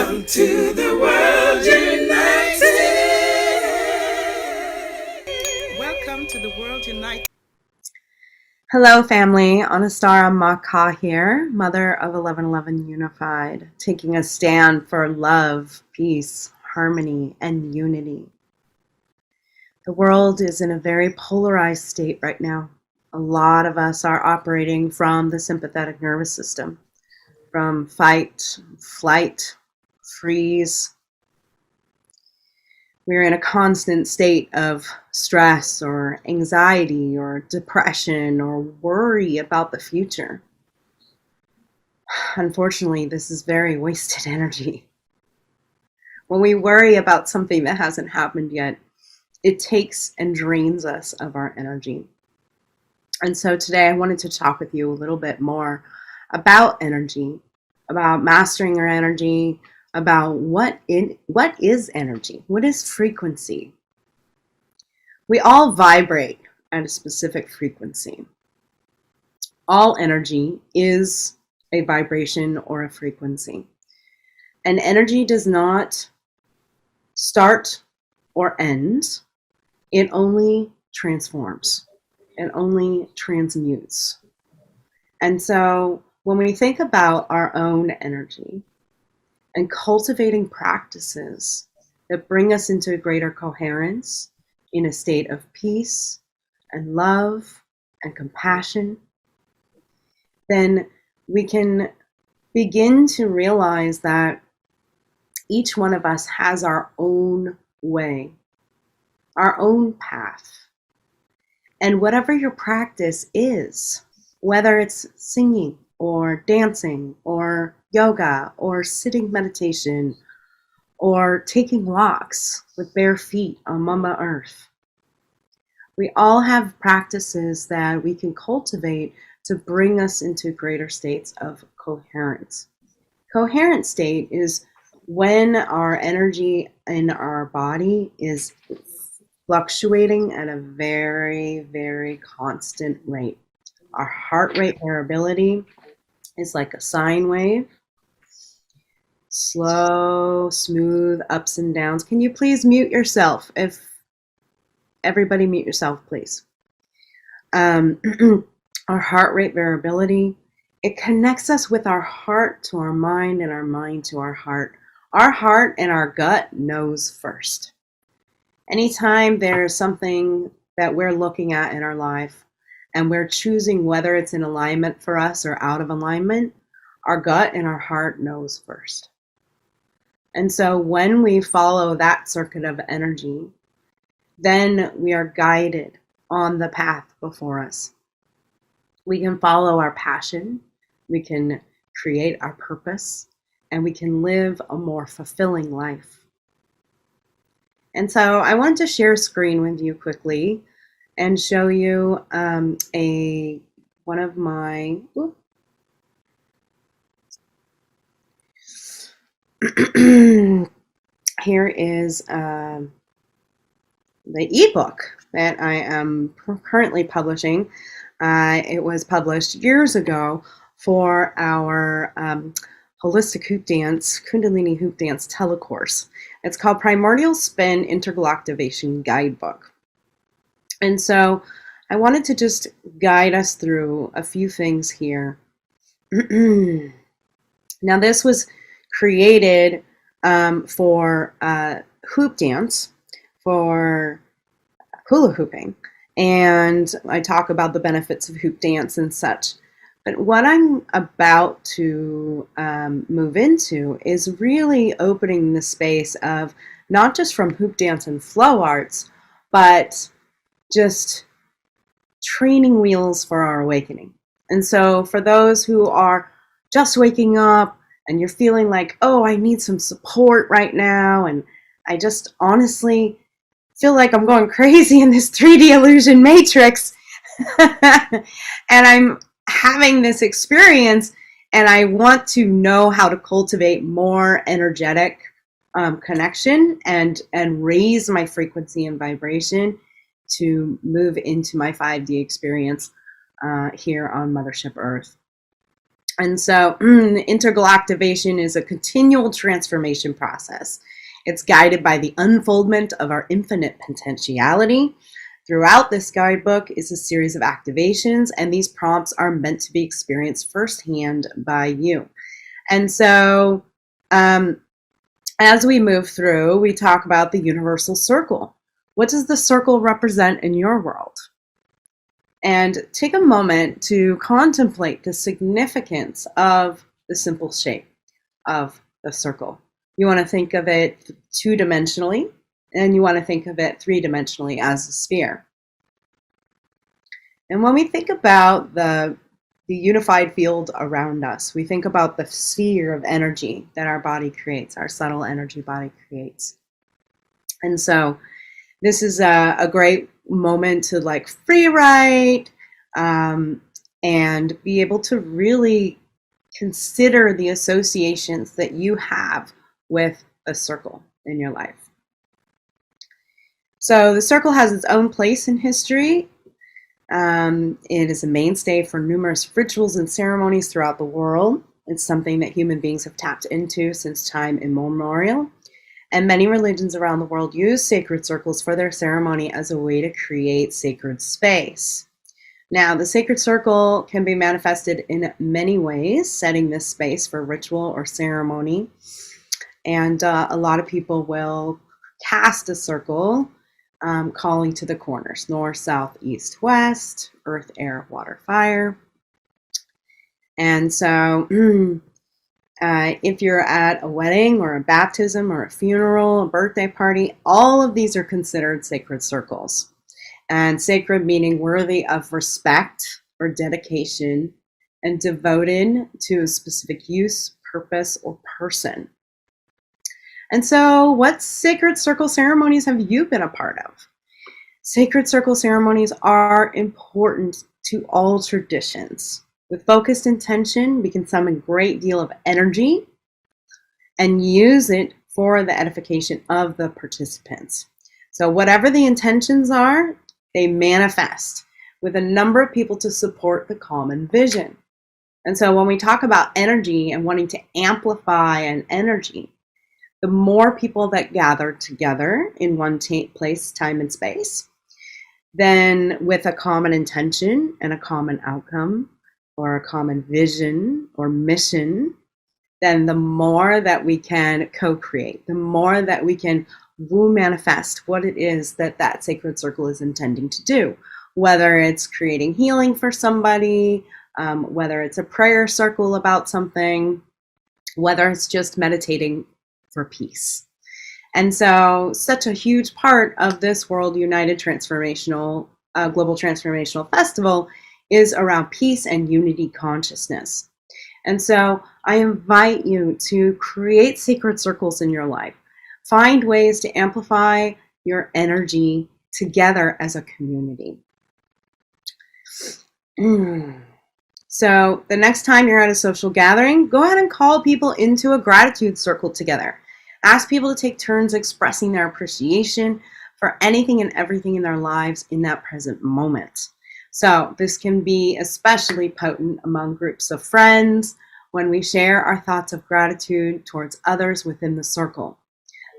Welcome to the World United. Welcome to the World United. Hello family, Anistara Ma Ka here, mother of 11.11 Unified, taking a stand for love, peace, harmony, and unity. The world is in a very polarized state right now. A lot of us are operating from the sympathetic nervous system, from fight, flight, freeze. We're in a constant state of stress or anxiety or depression or worry about the future. Unfortunately, this is very wasted energy. When we worry about something that hasn't happened yet, it takes and drains us of our energy. And so today I wanted to talk with you a little bit more about energy, about mastering our energy, about what is energy, what is frequency. We all vibrate at a specific frequency. All energy is a vibration or a frequency. And energy does not start or end. It only transforms. It only transmutes. And so when we think about our own energy and cultivating practices that bring us into greater coherence, in a state of peace and love and compassion, then we can begin to realize that each one of us has our own way, our own path. And whatever your practice is, whether it's singing or dancing or yoga or sitting meditation or taking walks with bare feet on Mama Earth, we all have practices that we can cultivate to bring us into greater states of coherence. Coherent state is when our energy in our body is fluctuating at a very, very constant rate. Our heart rate variability is like a sine wave. Slow, smooth ups and downs. Can you please mute yourself? If everybody mute yourself, please. Our heart rate variability, it connects us with our heart to our mind and our mind to our heart. Our heart and our gut knows first. Anytime there's something that we're looking at in our life and we're choosing whether it's in alignment for us or out of alignment, our gut and our heart knows first. And so when we follow that circuit of energy, then we are guided on the path before us. We can follow our passion, we can create our purpose, and we can live a more fulfilling life. And so I want to share a screen with you quickly and show you one of my here is the ebook that I am currently publishing. It was published years ago for our Holistic Hoop Dance, Kundalini Hoop Dance telecourse. It's called Primordial Spin Integral Activation Guidebook. And so I wanted to just guide us through a few things here. Now this was created for hoop dance, for hula hooping, and I talk about the benefits of hoop dance and such. But what I'm about to move into is really opening the space of not just from hoop dance and flow arts, but just training wheels for our awakening. And so for those who are just waking up and you're feeling like, oh, I need some support right now, and I just honestly feel like I'm going crazy in this 3D illusion matrix, and I'm having this experience, and I want to know how to cultivate more energetic connection and raise my frequency and vibration to move into my 5D experience here on Mothership Earth. And so intergalactivation is a continual transformation process. It's guided by the unfoldment of our infinite potentiality. Throughout this guidebook is a series of activations, and these prompts are meant to be experienced firsthand by you. And so as we move through, we talk about the universal circle. What does the circle represent in your world? And take a moment to contemplate the significance of the simple shape of the circle. You want to think of it two-dimensionally, and you want to think of it three-dimensionally as a sphere. And when we think about the unified field around us, we think about the sphere of energy that our body creates, our subtle energy body creates. And so this is a great moment to like free write and be able to really consider the associations that you have with a circle in your life. So the circle has its own place in history. It is a mainstay for numerous rituals and ceremonies throughout the world. It's something that human beings have tapped into since time immemorial. And many religions around the world use sacred circles for their ceremony as a way to create sacred space. Now, the sacred circle can be manifested in many ways, setting this space for ritual or ceremony. And a lot of people will cast a circle, calling to the corners: north, south, east, west, earth, air, water, fire. And so if you're at a wedding or a baptism or a funeral, a birthday party, all of these are considered sacred circles. And sacred meaning worthy of respect or dedication and devoted to a specific use, purpose, or person. And so what sacred circle ceremonies have you been a part of? Sacred circle ceremonies are important to all traditions. With focused intention, we can summon a great deal of energy and use it for the edification of the participants. So whatever the intentions are, they manifest with a number of people to support the common vision. And so when we talk about energy and wanting to amplify an energy, the more people that gather together in one place, time, and space, then with a common intention and a common outcome, or a common vision or mission, then the more that we can co-create, the more that we can manifest what it is that that sacred circle is intending to do. Whether it's creating healing for somebody, whether it's a prayer circle about something, whether it's just meditating for peace. And so such a huge part of this World United Transformational, Global Transformational Festival is around peace and unity consciousness. And so I invite you to create sacred circles in your life. Find ways to amplify your energy together as a community. So the next time you're at a social gathering, go ahead and call people into a gratitude circle together. Ask people to take turns expressing their appreciation for anything and everything in their lives in that present moment. So this can be especially potent among groups of friends when we share our thoughts of gratitude towards others within the circle.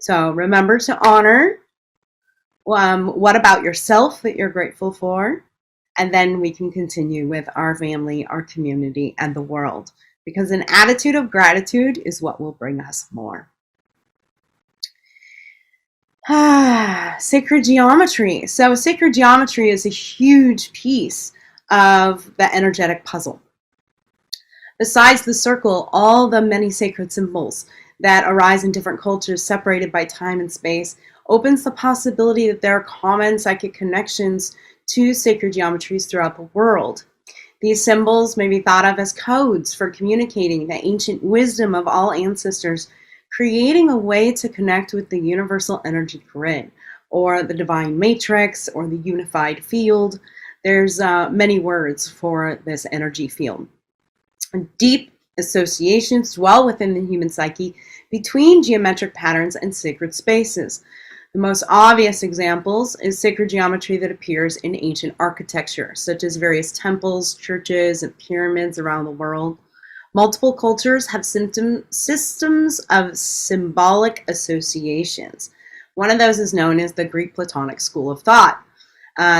So remember to honor what about yourself that you're grateful for, and then we can continue with our family, our community, and the world, because an attitude of gratitude is what will bring us more. Sacred geometry. So sacred geometry is a huge piece of the energetic puzzle. Besides the circle, all the many sacred symbols that arise in different cultures separated by time and space opens the possibility that there are common psychic connections to sacred geometries throughout the world. These symbols may be thought of as codes for communicating the ancient wisdom of all ancestors, creating a way to connect with the universal energy grid, or the divine matrix, or the unified field. There's many words for this energy field. Deep associations dwell within the human psyche between geometric patterns and sacred spaces. The most obvious examples is sacred geometry that appears in ancient architecture, such as various temples, churches, and pyramids around the world. Multiple cultures have systems of symbolic associations. One of those is known as the Greek Platonic school of thought.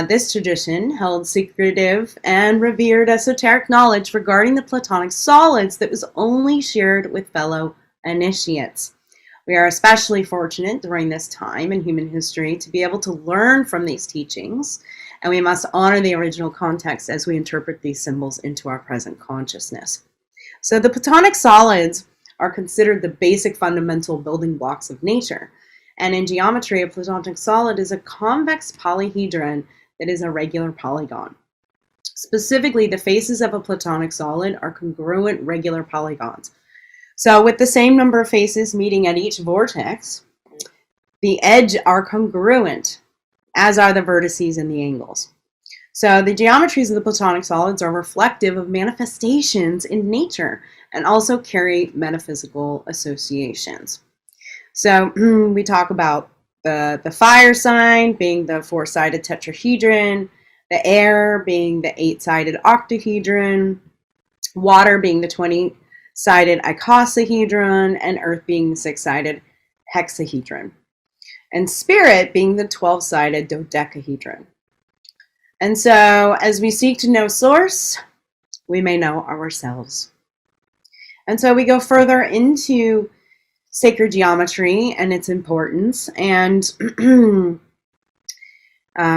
This tradition held secretive and revered esoteric knowledge regarding the Platonic solids that was only shared with fellow initiates. We are especially fortunate during this time in human history to be able to learn from these teachings, and we must honor the original context as we interpret these symbols into our present consciousness. So the Platonic solids are considered the basic fundamental building blocks of nature. And in geometry, a Platonic solid is a convex polyhedron that is a regular polygon. Specifically, the faces of a Platonic solid are congruent regular polygons. So with the same number of faces meeting at each vortex, the edges are congruent, as are the vertices and the angles. So the geometries of the Platonic solids are reflective of manifestations in nature and also carry metaphysical associations. So we talk about the fire sign being the 4-sided tetrahedron, the air being the 8-sided octahedron, water being the 20-sided icosahedron, and earth being the 6-sided hexahedron, and spirit being the 12-sided dodecahedron. And so, as we seek to know source, we may know ourselves. And so we go further into sacred geometry and its importance, and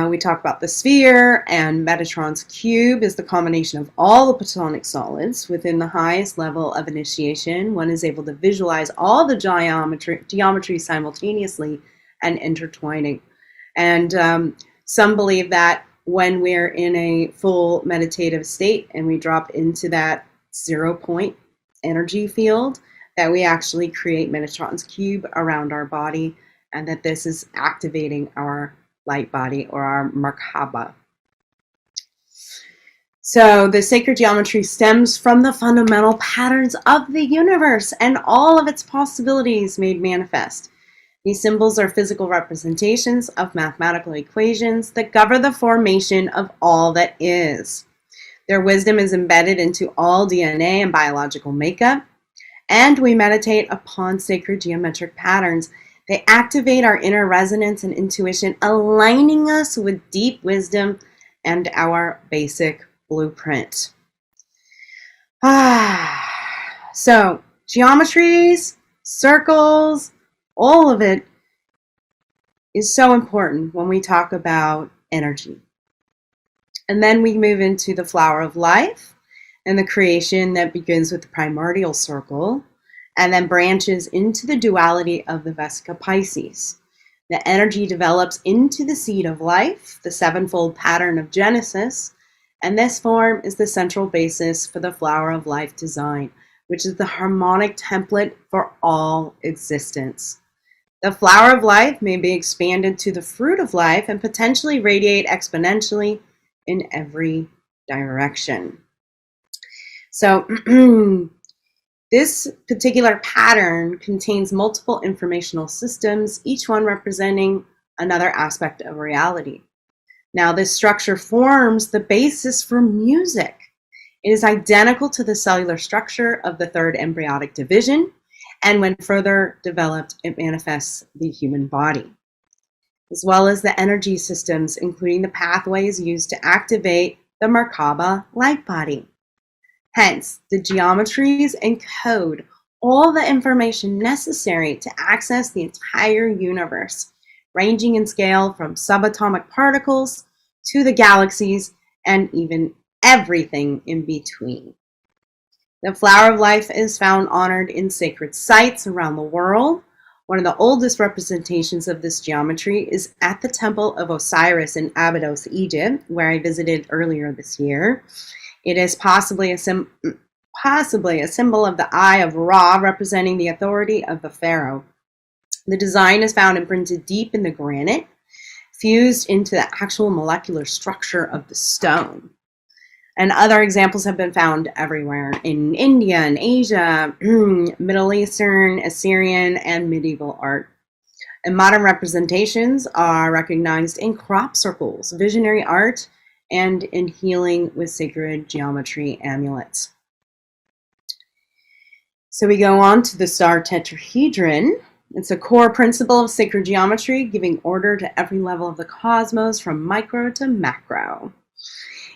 we talk about the sphere, and Metatron's cube is the combination of all the Platonic solids. Within the highest level of initiation, one is able to visualize all the geometry simultaneously and intertwining. And some believe that when we're in a full meditative state and we drop into that 0-point energy field, that we actually create Metatron's cube around our body, and that this is activating our light body or our Merkaba. So the sacred geometry stems from the fundamental patterns of the universe and all of its possibilities made manifest. These symbols are physical representations of mathematical equations that govern the formation of all that is. Their wisdom is embedded into all DNA and biological makeup, and we meditate upon sacred geometric patterns. They activate our inner resonance and intuition, aligning us with deep wisdom and our basic blueprint. So geometries, circles, all of it is so important when we talk about energy. And then we move into the flower of life and the creation that begins with the primordial circle and then branches into the duality of the Vesica Pisces. The energy develops into the seed of life, the sevenfold pattern of Genesis, and this form is the central basis for the flower of life design, which is the harmonic template for all existence. The flower of life may be expanded to the fruit of life and potentially radiate exponentially in every direction. So this particular pattern contains multiple informational systems, each one representing another aspect of reality. Now, this structure forms the basis for music. It is identical to the cellular structure of the third embryonic division, and when further developed, it manifests the human body, as well as the energy systems, including the pathways used to activate the Merkaba light body. Hence, the geometries encode all the information necessary to access the entire universe, ranging in scale from subatomic particles to the galaxies and even everything in between. The flower of life is found honored in sacred sites around the world. One of the oldest representations of this geometry is at the temple of Osiris in Abydos, Egypt, where I visited earlier this year. It is possibly a symbol of the Eye of Ra, representing the authority of the pharaoh. The design is found imprinted deep in the granite, fused into the actual molecular structure of the stone. And other examples have been found everywhere in India and Asia, Middle Eastern, Assyrian, and medieval art. And modern representations are recognized in crop circles, visionary art, and in healing with sacred geometry amulets. So we go on to the Star Tetrahedron. It's a core principle of sacred geometry, giving order to every level of the cosmos, from micro to macro.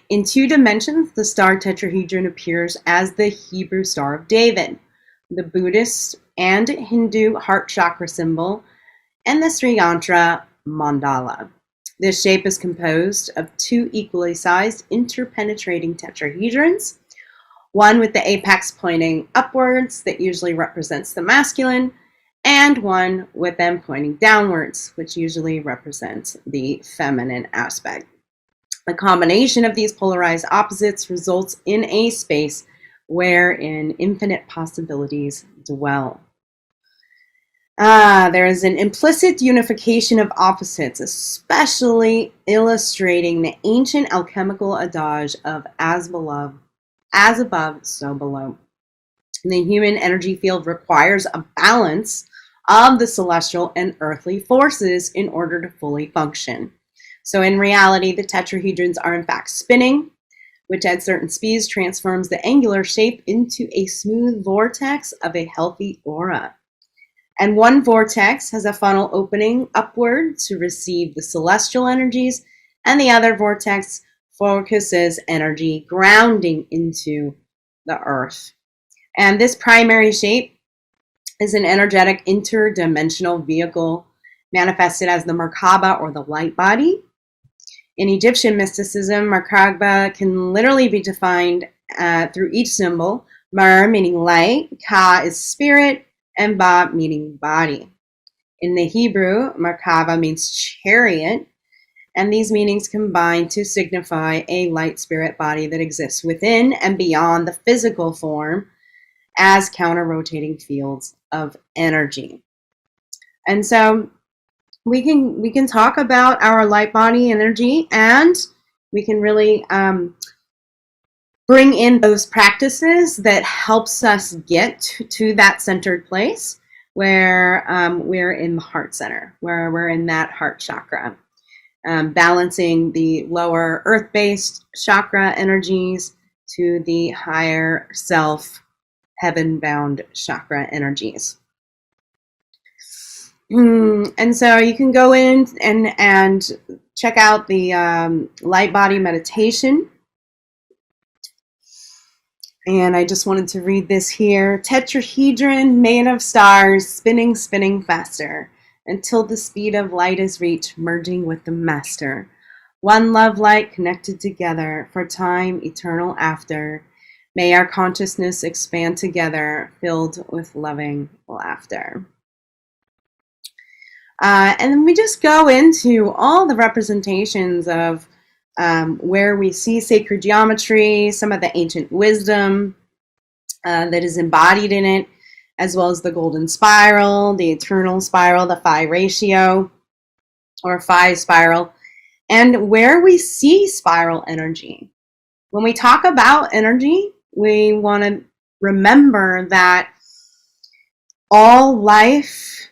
In 2 dimensions, the Star Tetrahedron appears as the Hebrew Star of David, the Buddhist and Hindu heart chakra symbol, and the Sri Yantra mandala. This shape is composed of 2 equally sized interpenetrating tetrahedrons, one with the apex pointing upwards, that usually represents the masculine, and one with them pointing downwards, which usually represents the feminine aspect. The combination of these polarized opposites results in a space wherein infinite possibilities dwell. There is an implicit unification of opposites, especially illustrating the ancient alchemical adage of as above, so below. The human energy field requires a balance of the celestial and earthly forces in order to fully function. So in reality, the tetrahedrons are in fact spinning, which at certain speeds transforms the angular shape into a smooth vortex of a healthy aura. And one vortex has a funnel opening upward to receive the celestial energies, and the other vortex focuses energy grounding into the earth. And this primary shape is an energetic interdimensional vehicle manifested as the Merkaba, or the light body. In Egyptian mysticism, Merkaba can literally be defined through each symbol. Mer meaning light, Ka is spirit, and Ba meaning body. In the Hebrew, Merkaba means chariot, and these meanings combine to signify a light spirit body that exists within and beyond the physical form as counter-rotating fields of energy. And so we can talk about our light body energy, and we can really bring in those practices that helps us get to that centered place where we're in the heart center, where we're in that heart chakra, balancing the lower earth-based chakra energies to the higher self, heaven-bound chakra energies. And so you can go in and check out the light body meditation. And I just wanted to read this here. Tetrahedron made of stars, spinning, spinning faster, until the speed of light is reached, merging with the master. One love light connected together for time eternal after. May our consciousness expand together, filled with loving laughter. And then we just go into all the representations of where we see sacred geometry, some of the ancient wisdom that is embodied in it, as well as the golden spiral, the eternal spiral, the phi ratio, or phi spiral, and where we see spiral energy. When we talk about energy, we want to remember that all life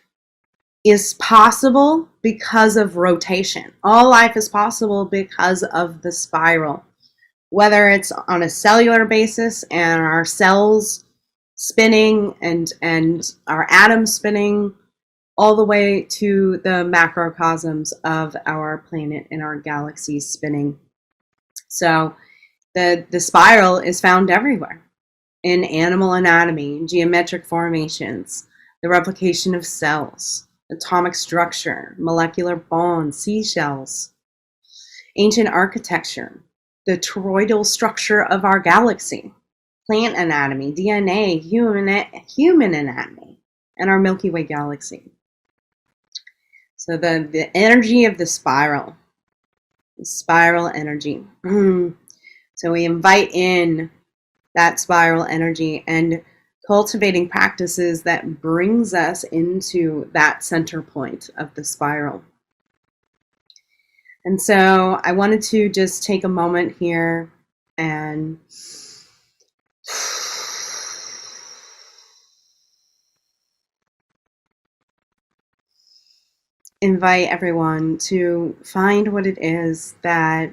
is possible because of rotation. All life is possible because of the spiral. Whether it's on a cellular basis and our cells spinning and our atoms spinning, all the way to the macrocosms of our planet and our galaxies spinning. So the spiral is found everywhere, in animal anatomy, geometric formations, the replication of cells, atomic structure, molecular bonds, seashells, ancient architecture, the toroidal structure of our galaxy, plant anatomy, DNA, human anatomy, and our Milky Way galaxy. So the energy of the spiral energy. So we invite in that spiral energy and cultivating practices that brings us into that center point of the spiral. And so I wanted to just take a moment here and invite everyone to find what it is that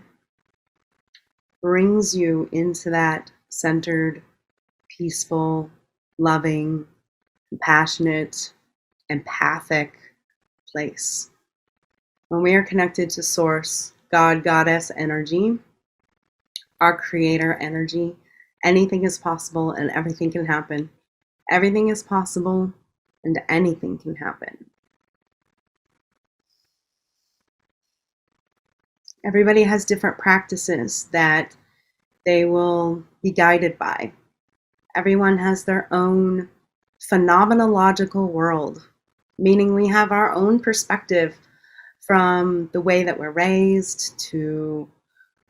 brings you into that centered, peaceful, loving, compassionate, empathic place. When we are connected to Source, God, Goddess energy, our Creator energy, anything is possible and everything can happen. Everything is possible and anything can happen. Everybody has different practices that they will be guided by. Everyone has their own phenomenological world, meaning we have our own perspective from the way that we're raised, to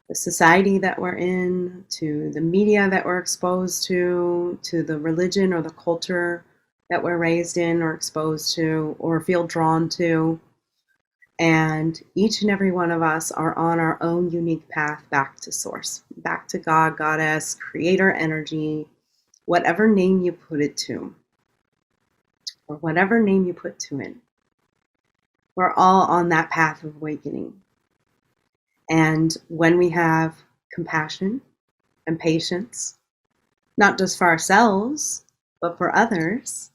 the society that we're in, to the media that we're exposed to the religion or the culture that we're raised in or exposed to or feel drawn to. And each and every one of us are on our own unique path back to Source, back to God, Goddess, Creator energy, whatever name you put it to, or whatever name you put to it. We're all on that path of awakening. And when we have compassion and patience, not just for ourselves, but for others,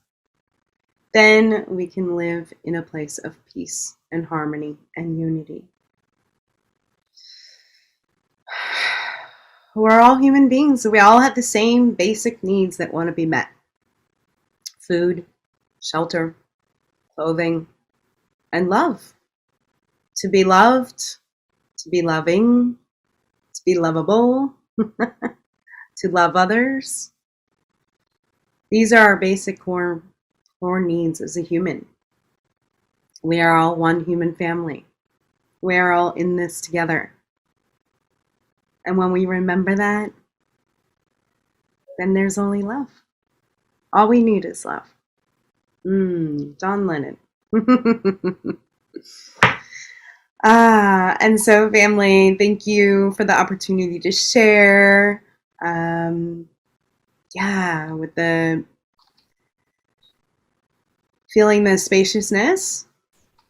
then we can live in a place of peace and harmony and unity. We're all human beings, so we all have the same basic needs that want to be met. Food, shelter, clothing, and love. To be loved, to be loving, to be lovable, to love others. These are our basic core needs as a human. We are all one human family. We are all in this together. And when we remember that, then there's only love. All we need is love. John Lennon. And so, family, thank you for the opportunity to share. With the feeling the spaciousness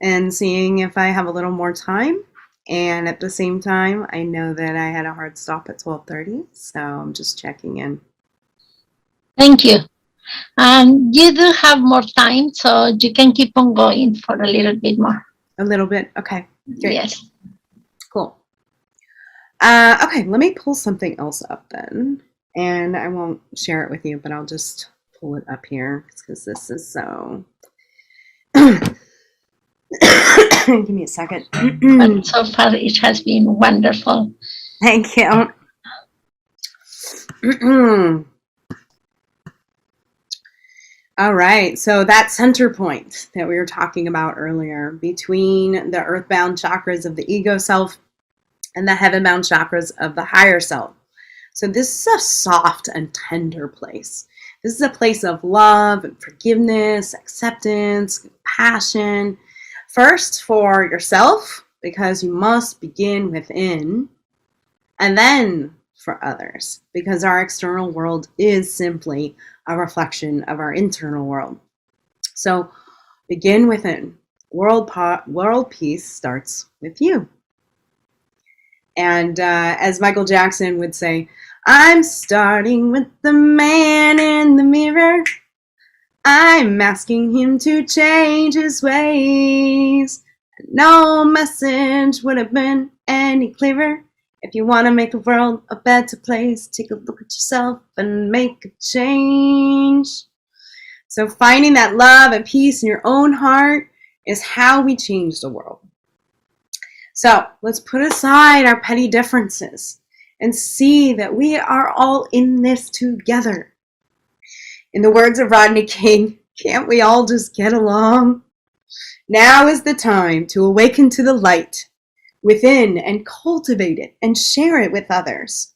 and seeing if I have a little more time. And at the same time, I know that I had a hard stop at 12:30, so I'm just checking in. Thank you. You do have more time, so you can keep on going for a little bit more. A little bit? Okay. Great. Yes. Cool. Okay, let me pull something else up then. And I won't share it with you, but I'll just pull it up here because this is so... Give me a second. But so far, it has been wonderful. Thank you. All right, so that center point that we were talking about earlier between the earthbound chakras of the ego self and the heavenbound chakras of the higher self. So this is a soft and tender place. This is a place of love and forgiveness, acceptance, compassion. First for yourself, because you must begin within, and then for others, because our external world is simply a reflection of our internal world. So begin within. World peace starts with you. And as Michael Jackson would say, I'm starting with the man in the mirror. I'm asking him to change his ways. No message would have been any clearer. If you want to make the world a better place, take a look at yourself and make a change. So finding that love and peace in your own heart is how we change the world. So let's put aside our petty differences and see that we are all in this together. In the words of Rodney King, can't we all just get along? Now is the time to awaken to the light within and cultivate it and share it with others.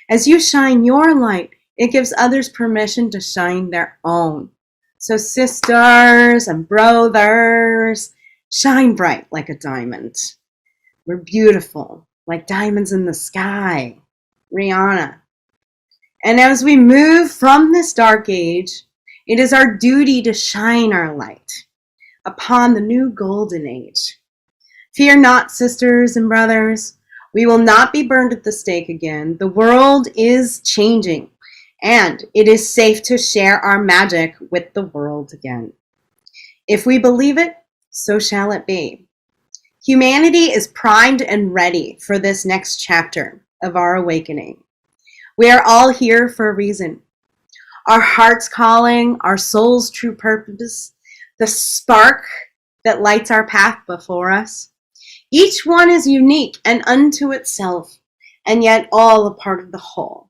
As you shine your light, it gives others permission to shine their own. So sisters and brothers, shine bright like a diamond. We're beautiful, like diamonds in the sky. Rihanna. And as we move from this dark age, it is our duty to shine our light upon the new golden age. Fear not, sisters and brothers. We will not be burned at the stake again. The world is changing. And it is safe to share our magic with the world again. If we believe it, so shall it be. Humanity is primed and ready for this next chapter of our awakening. We are all here for a reason. Our heart's calling, our soul's true purpose, the spark that lights our path before us. Each one is unique and unto itself, and yet all a part of the whole.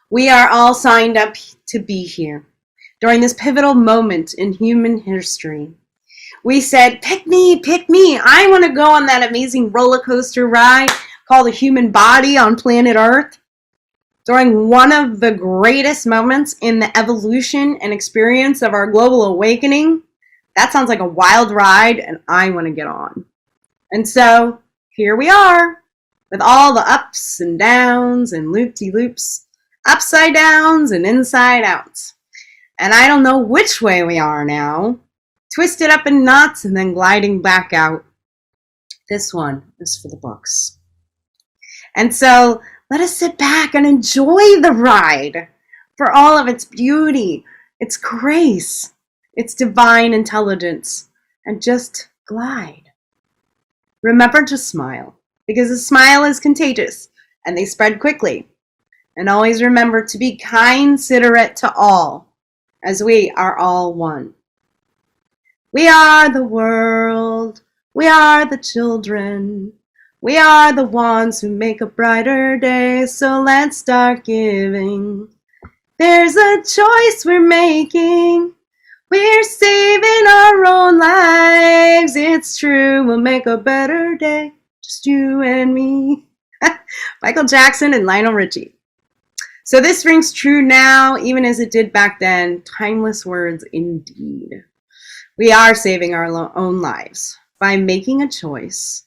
We are all signed up to be here during this pivotal moment in human history. We said, pick me, I want to go on that amazing roller coaster ride called the human body on planet Earth. During one of the greatest moments in the evolution and experience of our global awakening. That sounds like a wild ride, and I want to get on. And so, here we are, with all the ups and downs and loop-de-loops, upside downs and inside outs. And I don't know which way we are now, twisted up in knots and then gliding back out. This one is for the books. And so, let us sit back and enjoy the ride for all of its beauty, its grace, its divine intelligence, and just glide. Remember to smile, because a smile is contagious, and they spread quickly. And always remember to be considerate to all, as we are all one. We are the world, we are the children, we are the ones who make a brighter day, so let's start giving. There's a choice we're making. We're saving our own lives. It's true, we'll make a better day. Just you and me. Michael Jackson and Lionel Richie. So this rings true now, even as it did back then. Timeless words indeed. We are saving our own lives by making a choice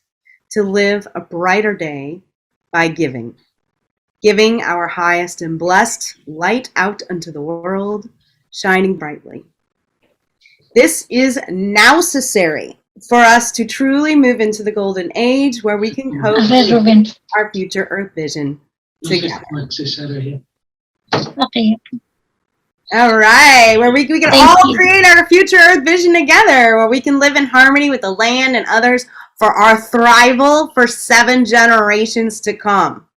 to live a brighter day by giving. Giving our highest and blessed light out unto the world, shining brightly. This is necessary for us to truly move into the golden age where we can co-create our future Earth vision together. Okay. All right, where we can all create our future Earth vision together, where we can live in harmony with the land and others for our thrival for 7 generations to come.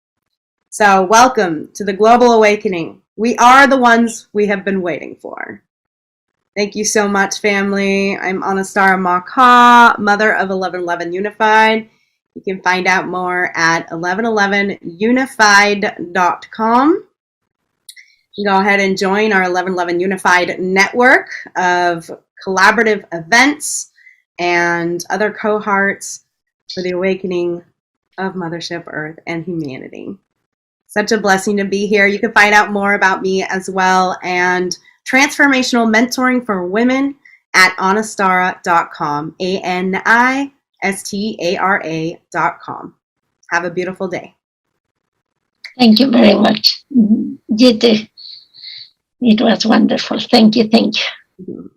So welcome to the global awakening. We are the ones we have been waiting for. Thank you so much, family. I'm Anistara Ma Ka, mother of 11.11 Unified. You can find out more at 11.11unified.com. You can go ahead and join our 11.11 Unified network of collaborative events and other cohorts for the awakening of Mothership Earth and humanity. Such a blessing to be here. You can find out more about me as well and transformational mentoring for women at anistara.com, ANISTARA.com. Have a beautiful day. Thank you very much. You too. It was wonderful. Thank you. Thank you.